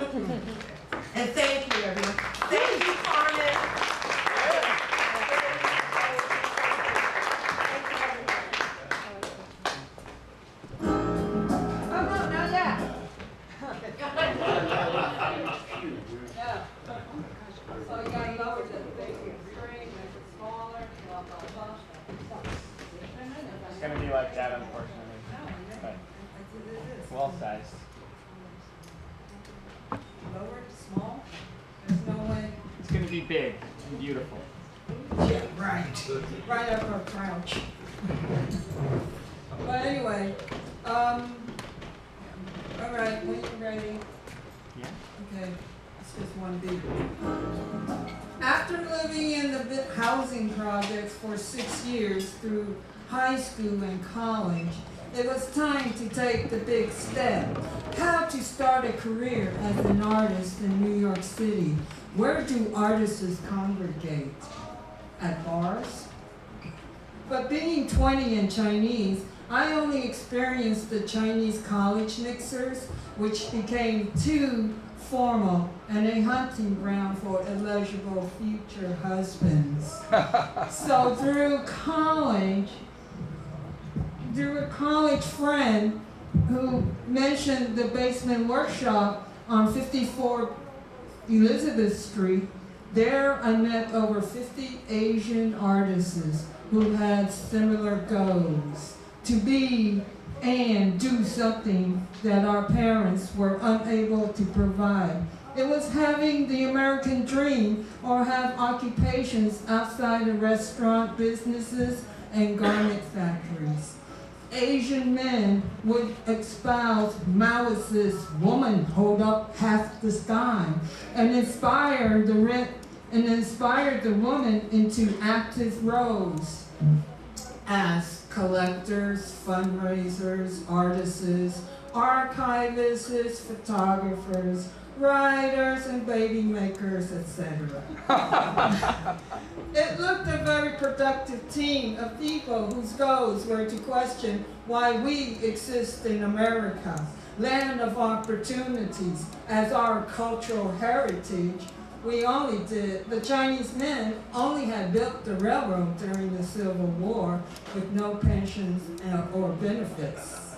And thank you, everyone. Thank you, Carmen. So you gotta lower the big screen, make it smaller, blah, blah, blah. It's gonna be like that, unfortunately. But well sized. Lower, small, there's no way. It's gonna be big and beautiful. Yeah, right. Right up our crouch. But anyway, all right, when you're ready. Yeah. Okay, it's just one beat. After living in the housing projects for 6 years through high school and college, it was time to take the big step. How to start a career as an artist in New York City. Where do artists congregate? At bars? But being 20 and Chinese, I only experienced the Chinese college mixers, which became too formal and a hunting ground for eligible future husbands. So through a college friend who mentioned the basement workshop on 54 Elizabeth Street, there I met over 50 Asian artists who had similar goals to be and do something that our parents were unable to provide. It was having the American dream or have occupations outside of restaurant businesses and garment factories. Asian men would espouse Maoist's woman hold up half the sky and inspire the woman into active roles as collectors, fundraisers, artists, archivists, photographers, writers, and baby makers, etc. It looked a very productive team of people whose goals were to question why we exist in America, land of opportunities, as our cultural heritage. The Chinese men only had built the railroad during the Civil War with no pensions or benefits.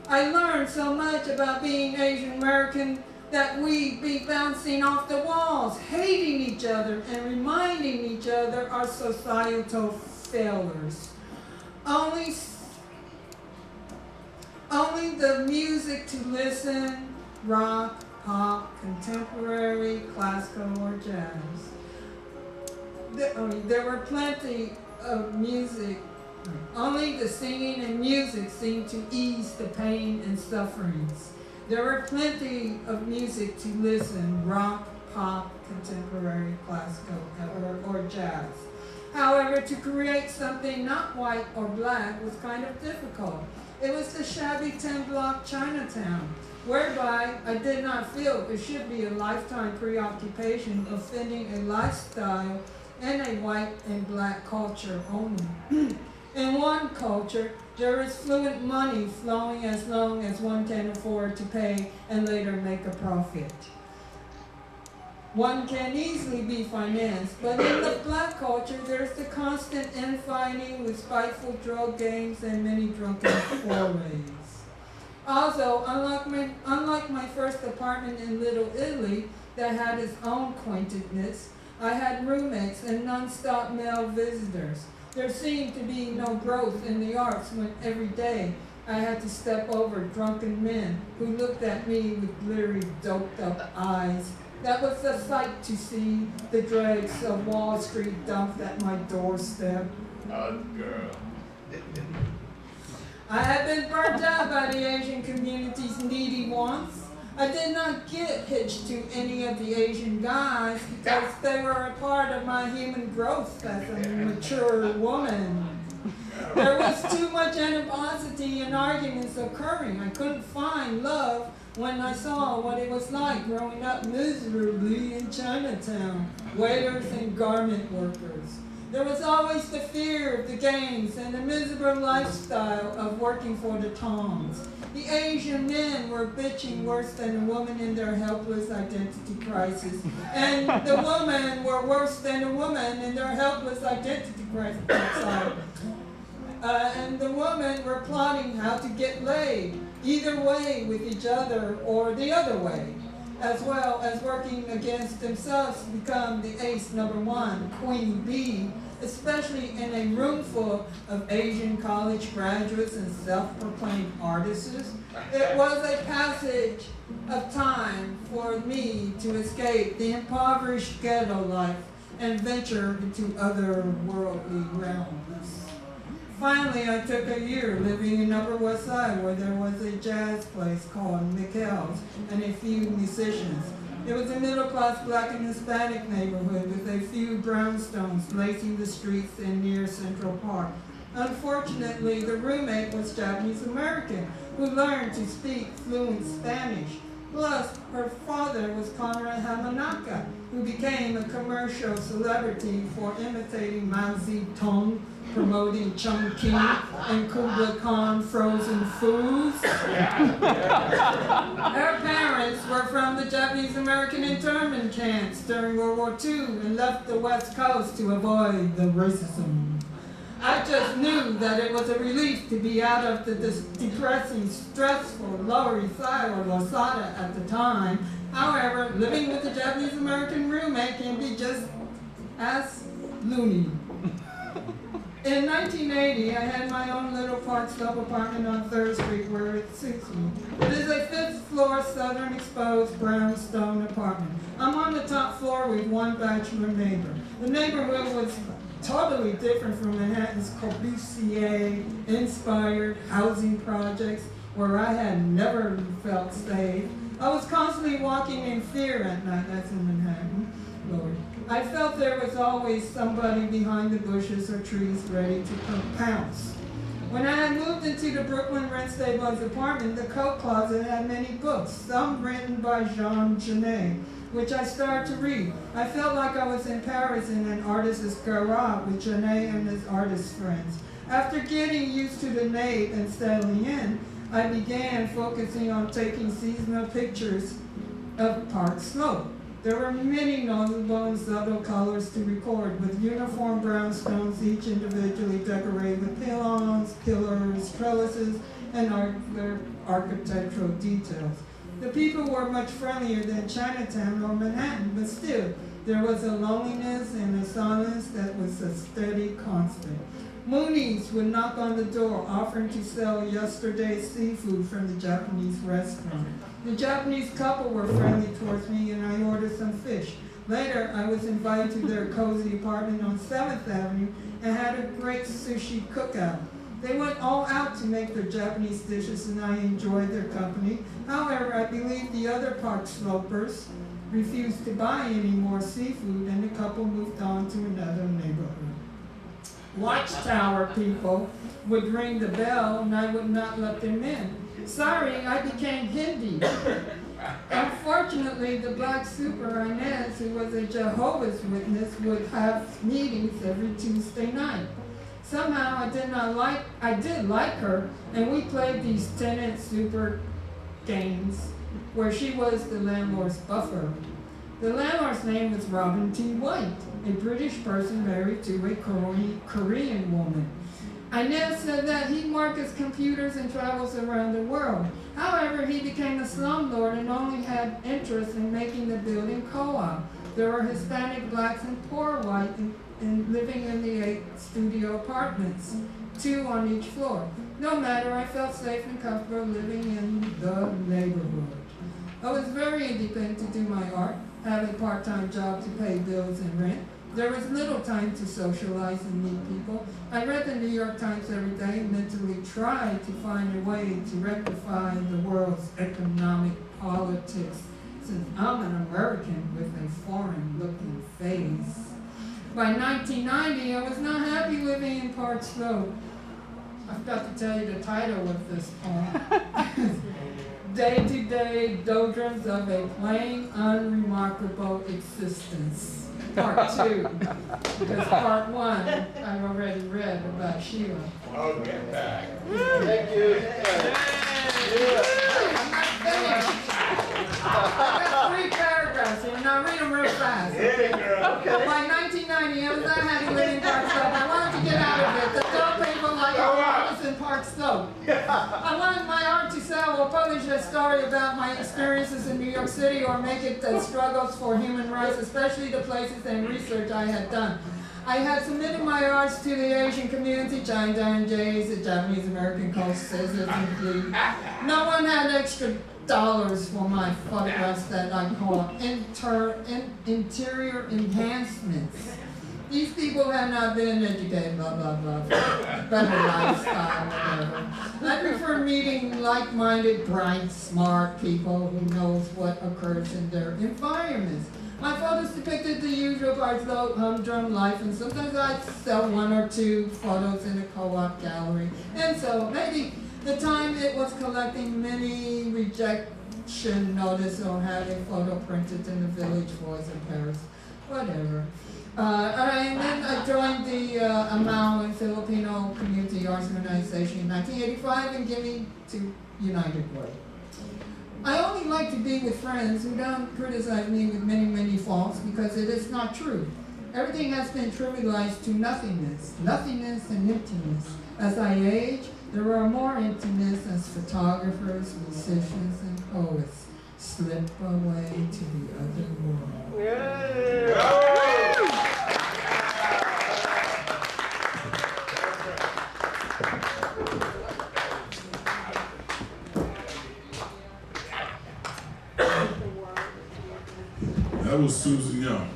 I learned so much about being Asian American that we be bouncing off the walls, hating each other and reminding each other our societal failures. Only the music to listen, rock, pop, contemporary, classical, or jazz. There were plenty of music. Only the singing and music seemed to ease the pain and sufferings. There were plenty of music to listen, rock, pop, contemporary, classical, or jazz. However, to create something not white or black was kind of difficult. It was the shabby 10-block Chinatown, whereby I did not feel it should be a lifetime preoccupation of fitting a lifestyle in a white and black culture only. In one culture, there is fluent money flowing as long as one can afford to pay and later make a profit. One can easily be financed, but in the black culture, there's the constant infighting with spiteful drug gangs and many drunken forays. Also, unlike my first apartment in Little Italy that had its own quaintness, I had roommates and non-stop male visitors. There seemed to be no growth in the arts when every day I had to step over drunken men who looked at me with glittery, doped-up eyes. That was a sight to see, the dregs of Wall Street dumped at my doorstep. Girl. I had been burnt out by the Asian community's needy wants. I did not get hitched to any of the Asian guys because they were a part of my human growth as a mature woman. There was too much animosity and arguments occurring. I couldn't find love when I saw what it was like growing up miserably in Chinatown, waiters and garment workers. There was always the fear of the gangs and the miserable lifestyle of working for the Toms. The Asian men were bitching worse than the woman in their helpless identity crisis. And the women were worse than the woman in their helpless identity crisis. And the women were plotting how to get laid, either way with each other or the other way, as well as working against themselves to become the ace number one, queen bee, especially in a room full of Asian college graduates and self-proclaimed artists. It was a passage of time for me to escape the impoverished ghetto life and venture into otherworldly realms. Finally, I took a year living in Upper West Side where there was a jazz place called Mikkel's and a few musicians. It was a middle-class black and Hispanic neighborhood with a few brownstones lacing the streets and near Central Park. Unfortunately, the roommate was Japanese American who learned to speak fluent Spanish. Plus, her father was Conrad Hamanaka, who became a commercial celebrity for imitating Mao Zedong, promoting Chungking and Kublai Khan frozen foods. Her parents were from the Japanese American internment camps during World War II and left the West Coast to avoid the racism. I just knew that it was a relief to be out of the depressing, stressful Lower East Side or Losada at the time. However, living with a Japanese American roommate can be just as loony. In 1980, I had my own little Park Slope apartment on 3rd Street where it suits me. It is a 5th floor southern exposed brownstone apartment. I'm on the top floor with one bachelor neighbor. The neighborhood was totally different from Manhattan's Corbusier-inspired housing projects where I had never felt safe. I was constantly walking in fear at night. That's in Manhattan, Lord. I felt there was always somebody behind the bushes or trees ready to pounce. When I had moved into the Brooklyn rent-stabilized apartment, the coat closet had many books, some written by Jean Genet, which I started to read. I felt like I was in Paris in an artist's garage with Genet and his artist friends. After getting used to the nave and settling in, I began focusing on taking seasonal pictures of Park Slope. There were many notable and subtle colors to record, with uniform brownstones, each individually decorated with pylons, pillars, trellises, and other architectural details. The people were much friendlier than Chinatown or Manhattan, but still, there was a loneliness and a silence that was a steady constant. Moonies would knock on the door, offering to sell yesterday's seafood from the Japanese restaurant. The Japanese couple were friendly towards me, and I ordered some fish. Later, I was invited to their cozy apartment on 7th Avenue and had a great sushi cookout. They went all out to make their Japanese dishes, and I enjoyed their company. However, I believe the other Park Slopers refused to buy any more seafood, and the couple moved on to another neighborhood. Watchtower people would ring the bell, and I would not let them in. Sorry, I became Hindi. Unfortunately, the black super Inez, who was a Jehovah's Witness, would have meetings every Tuesday night. Somehow I did like her, and we played these tenant super games where she was the landlord's buffer. The landlord's name was Robin T. White, a British person married to a Korean woman. Inez said that he markets computers and travels around the world. However, he became a slumlord and only had interest in making the building co-op. There were Hispanic, blacks, and poor white and living in the 8 studio apartments, 2 on each floor. No matter, I felt safe and comfortable living in the neighborhood. I was very independent to do my art, have a part-time job to pay bills and rent. There was little time to socialize and meet people. I read the New York Times every day and mentally tried to find a way to rectify the world's economic politics, since I'm an American with a foreign-looking face. By 1990, I was not happy living in Park Slope. I forgot to tell you the title of this poem. Day-to-day doldrums of a plain, unremarkable existence. Part 2, because part 1 I've already read about Sheila. I'll get back. Thank you. I'm not finished. I got 3 paragraphs here, and I'll read them real fast. By 1990, I was not happy living in Park Slope. I wanted to get out of it. To tell people like I was in Park Slope. I wanted my art to sell or publish a story about my experiences in New York City or make it the struggles for human rights, especially the places and research I had done. I had submitted my arts to the Asian community, Chinatown Jays, the Japanese American Coast Scissors, and Blue. No one had extra dollars for my photographs that I call interior enhancements. These people have not been educated, blah, blah, blah, better lifestyle, whatever. I prefer meeting like-minded, bright, smart people who knows what occurs in their environments. My photos depicted the usual Park Slope humdrum life, and sometimes I'd sell 1 or 2 photos in a co-op gallery. And so maybe the time it was collecting many rejection notice or had a photo printed in the Village Voice in Paris, whatever. And then I joined the Amao and Filipino Community Arts Organization in 1985 and giving to United Way. I only like to be with friends who don't criticize me with many, many faults because it is not true. Everything has been trivialized to nothingness and emptiness. As I age, there are more emptiness as photographers, musicians, and poets slip away to the other world. That was Susan Young.